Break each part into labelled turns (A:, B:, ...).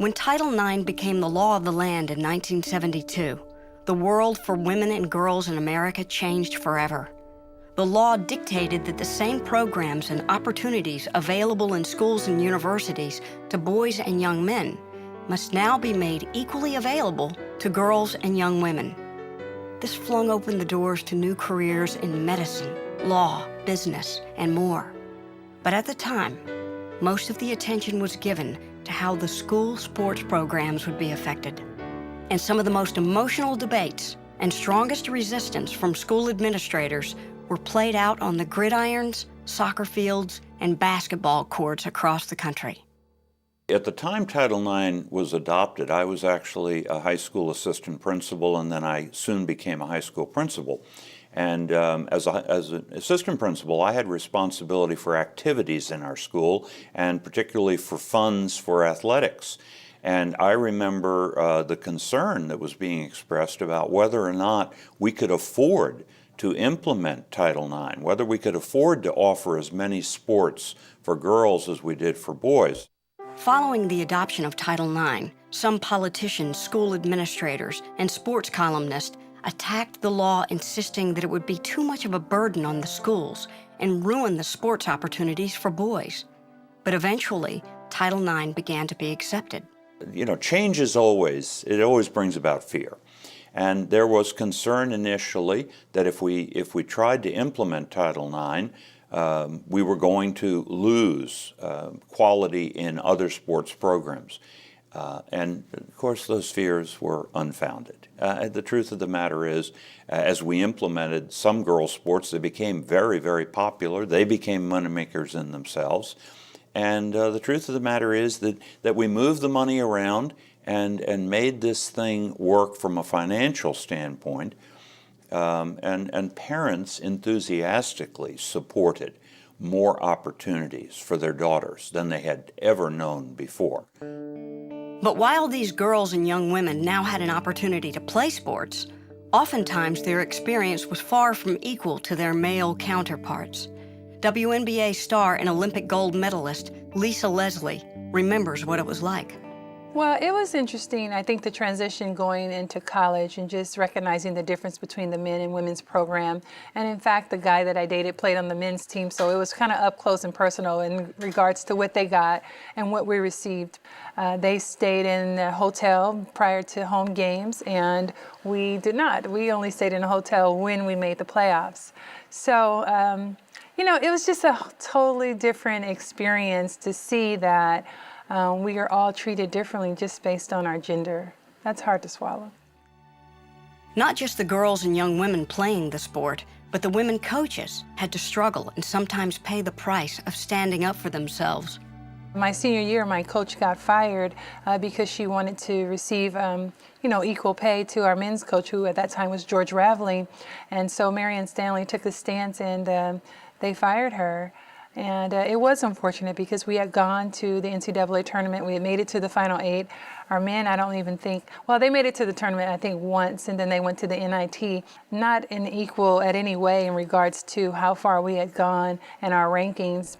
A: When Title IX became the law of the land in 1972, the world for women and girls in America changed forever. The law dictated that the same programs and opportunities available in schools and universities to boys and young men must now be made equally available to girls and young women. This flung open the doors to new careers in medicine, law, business, and more. But at the time, most of the attention was given to how the school sports programs would be affected. And some of the most emotional debates and strongest resistance from school administrators were played out on the gridirons, soccer fields, and basketball courts across the country.
B: At the time Title IX was adopted, I was actually a high school assistant principal, and then I soon became a high school principal. And as an assistant principal, I had responsibility for activities in our school, and particularly for funds for athletics. And I remember the concern that was being expressed about whether or not we could afford to implement Title IX, whether we could afford to offer as many sports for girls as we did for boys.
A: Following the adoption of Title IX, some politicians, school administrators, and sports columnists attacked the law, insisting that it would be too much of a burden on the schools and ruin the sports opportunities for boys. But eventually, Title IX began to be accepted.
B: You know, change is always brings about fear. And there was concern initially that if we tried to implement Title IX, we were going to lose quality in other sports programs. And of course, those fears were unfounded. The truth of the matter is, as we implemented some girls' sports, they became very, very popular. They became moneymakers in themselves. And the truth of the matter is that we moved the money around and made this thing work from a financial standpoint. And parents enthusiastically supported more opportunities for their daughters than they had ever known before.
A: But while these girls and young women now had an opportunity to play sports, oftentimes their experience was far from equal to their male counterparts. WNBA star and Olympic gold medalist Lisa Leslie remembers what it was like.
C: Well, it was interesting. I think the transition going into college and just recognizing the difference between the men and women's program. And in fact, the guy that I dated played on the men's team, so it was kind of up close and personal in regards to what they got and what we received. They stayed in a hotel prior to home games, and we did not. We only stayed in a hotel when we made the playoffs. So, you know, it was just a totally different experience to see that we are all treated differently just based on our gender. That's hard to swallow.
A: Not just the girls and young women playing the sport, but the women coaches had to struggle and sometimes pay the price of standing up for themselves.
C: My senior year, my coach got fired because she wanted to receive, you know, equal pay to our men's coach, who at that time was George Ravelli. And so Marion Stanley took the stance, and they fired her. And it was unfortunate because we had gone to the NCAA tournament. We had made it to the Final Eight. Our men, I don't even think, well, they made it to the tournament, I think, once, and then they went to the NIT. Not in equal at any way in regards to how far we had gone and our rankings.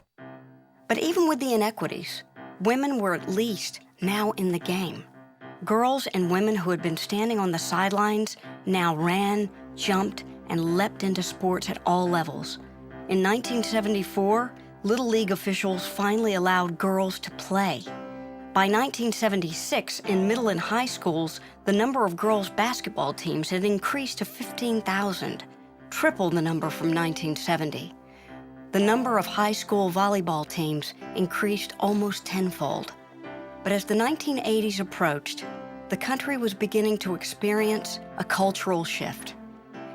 A: But even with the inequities, women were at least now in the game. Girls and women who had been standing on the sidelines now ran, jumped, and leapt into sports at all levels. In 1974, Little League officials finally allowed girls to play. By 1976, in middle and high schools, the number of girls' basketball teams had increased to 15,000, triple the number from 1970. The number of high school volleyball teams increased almost tenfold. But as the 1980s approached, the country was beginning to experience a cultural shift.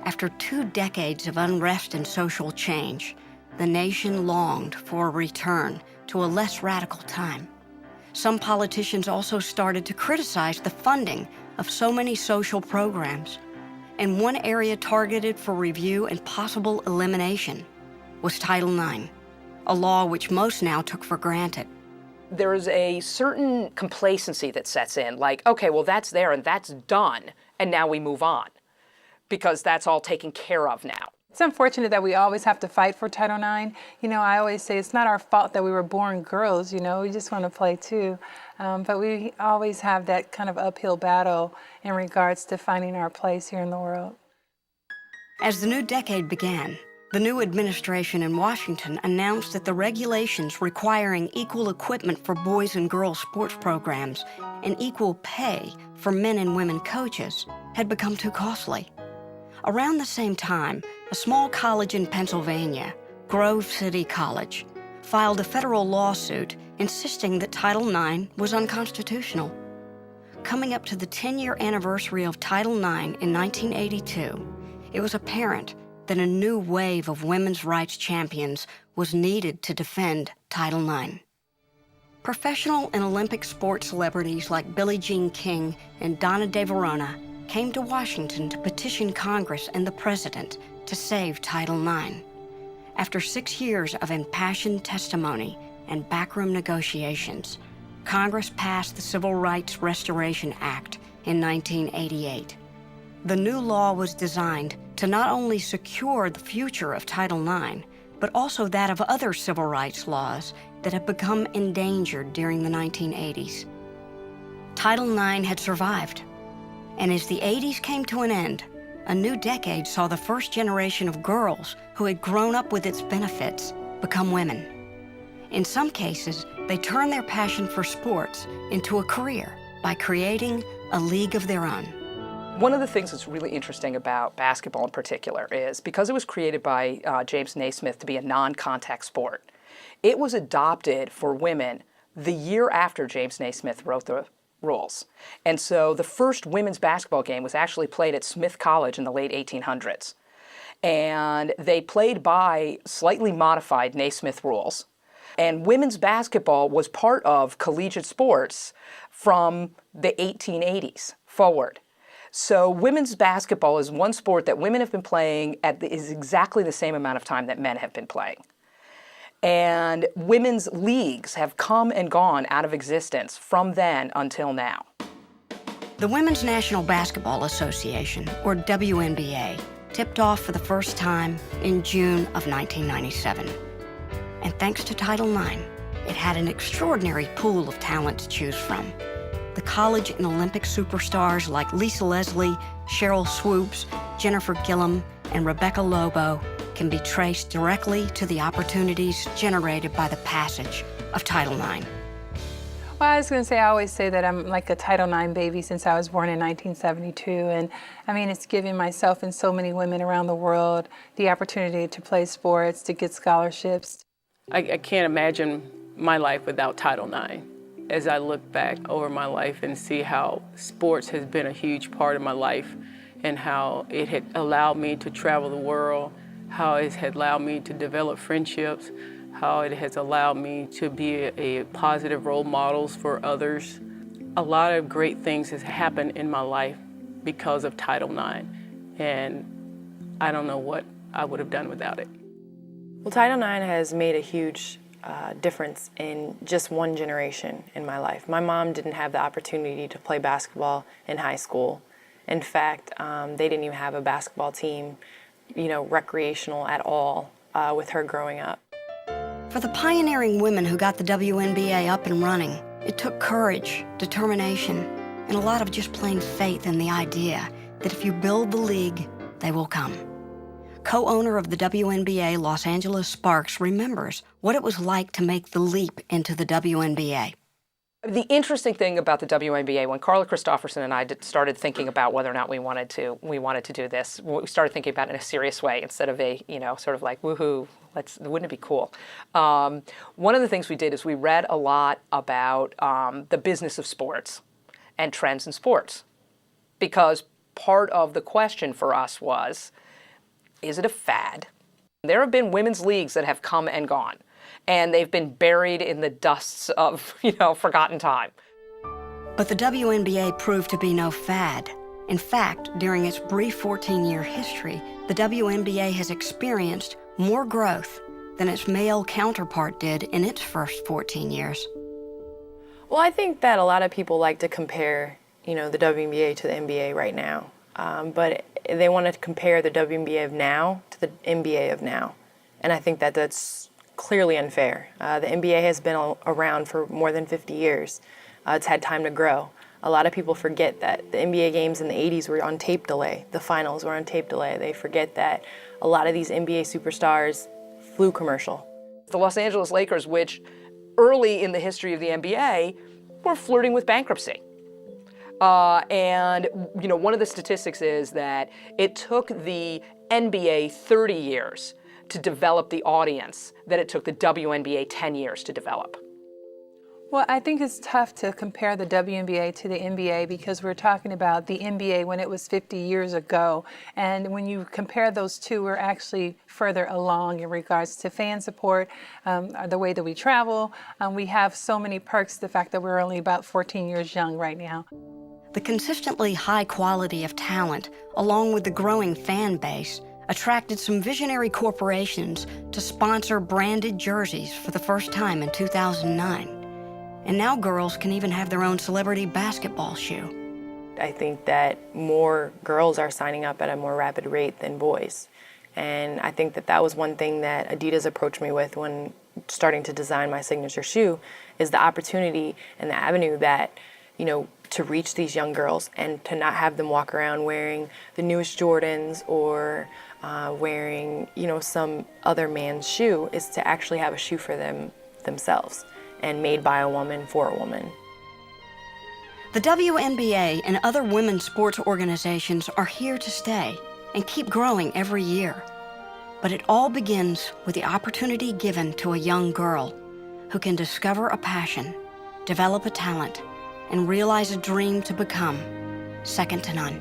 A: After 2 decades of unrest and social change, the nation longed for a return to a less radical time. Some politicians also started to criticize the funding of so many social programs. And one area targeted for review and possible elimination was Title IX, a law which most now took for granted.
D: There's a certain complacency that sets in, like, okay, well, that's there and that's done, and now we move on, because that's all taken care of now.
C: It's unfortunate that we always have to fight for Title IX. You know, I always say it's not our fault that we were born girls, you know, we just want to play too. But we always have that kind of uphill battle in regards to finding our place here in the world.
A: As the new decade began, the new administration in Washington announced that the regulations requiring equal equipment for boys and girls sports programs and equal pay for men and women coaches had become too costly. Around the same time, a small college in Pennsylvania, Grove City College, filed a federal lawsuit insisting that Title IX was unconstitutional. Coming up to the 10-year anniversary of Title IX in 1982, it was apparent that a new wave of women's rights champions was needed to defend Title IX. Professional and Olympic sports celebrities like Billie Jean King and Donna De Verona came to Washington to petition Congress and the President to save Title IX. After 6 years of impassioned testimony and backroom negotiations, Congress passed the Civil Rights Restoration Act in 1988. The new law was designed to not only secure the future of Title IX, but also that of other civil rights laws that had become endangered during the 1980s. Title IX had survived, and as the 80s came to an end, a new decade saw the first generation of girls who had grown up with its benefits become women. In some cases, they turned their passion for sports into a career by creating a league of their own.
D: One of the things that's really interesting about basketball in particular is because it was created by James Naismith to be a non-contact sport, it was adopted for women the year after James Naismith wrote the rules. And so the first women's basketball game was actually played at Smith College in the late 1800s. And they played by slightly modified Naismith rules. And women's basketball was part of collegiate sports from the 1880s forward. So women's basketball is one sport that women have been playing is exactly the same amount of time that men have been playing. And women's leagues have come and gone out of existence from then until now.
A: The Women's National Basketball Association, or WNBA, tipped off for the first time in June of 1997. And thanks to Title IX, it had an extraordinary pool of talent to choose from. The college and Olympic superstars like Lisa Leslie, Cheryl Swoops, Jennifer Gillum, and Rebecca Lobo can be traced directly to the opportunities generated by the passage of Title IX.
C: Well, I was going to say, I always say that I'm like a Title IX baby since I was born in 1972. And I mean, it's given myself and so many women around the world the opportunity to play sports, to get scholarships.
E: I can't imagine my life without Title IX. As I look back over my life and see how sports has been a huge part of my life and how it had allowed me to travel the world, how it had allowed me to develop friendships, how it has allowed me to be a positive role models for others. A lot of great things has happened in my life because of Title IX, and I don't know what I would have done without it.
F: Well, Title IX has made a huge difference in just one generation in my life. My mom didn't have the opportunity to play basketball in high school. In fact, they didn't even have a basketball team, recreational at all with her growing up.
A: For the pioneering women who got the WNBA up and running, it took courage, determination, and a lot of just plain faith in the idea that if you build the league, they will come. Co-owner of the WNBA, Los Angeles Sparks, remembers what it was like to make the leap into the WNBA.
D: The interesting thing about the WNBA, when Carla Christopherson and I started thinking about whether or not we wanted to do this, we started thinking about it in a serious way instead of a, sort of like, woohoo, wouldn't it be cool? One of the things we did is we read a lot about the business of sports and trends in sports, because part of the question for us was, is it a fad? There have been women's leagues that have come and gone, and they've been buried in the dusts of, forgotten time.
A: But the WNBA proved to be no fad. In fact, during its brief 14-year history, the WNBA has experienced more growth than its male counterpart did in its first 14 years.
F: Well, I think that a lot of people like to compare, the WNBA to the NBA right now. but they want to compare the WNBA of now to the NBA of now. And I think that that's clearly unfair. The NBA has been around for more than 50 years. It's had time to grow. A lot of people forget that the NBA games in the 80s were on tape delay. The finals were on tape delay. They forget that a lot of these NBA superstars flew commercial.
D: The Los Angeles Lakers, which early in the history of the NBA were flirting with bankruptcy. And you know, one of the statistics is that it took the NBA 30 years to develop the audience that it took the WNBA 10 years to develop.
C: Well, I think it's tough to compare the WNBA to the NBA because we're talking about the NBA when it was 50 years ago. And when you compare those two, we're actually further along in regards to fan support, the way that we travel. We have so many perks, the fact that we're only about 14 years young right now.
A: The consistently high quality of talent, along with the growing fan base, attracted some visionary corporations to sponsor branded jerseys for the first time in 2009. And now girls can even have their own celebrity basketball shoe.
F: I think that more girls are signing up at a more rapid rate than boys. And I think that that was one thing that Adidas approached me with when starting to design my signature shoe, is the opportunity and the avenue that, you know, to reach these young girls and to not have them walk around wearing the newest Jordans or wearing, you know, some other man's shoe, is to actually have a shoe for themselves and made by a woman for a woman.
A: The WNBA and other women's sports organizations are here to stay and keep growing every year. But it all begins with the opportunity given to a young girl who can discover a passion, develop a talent, and realize a dream to become second to none.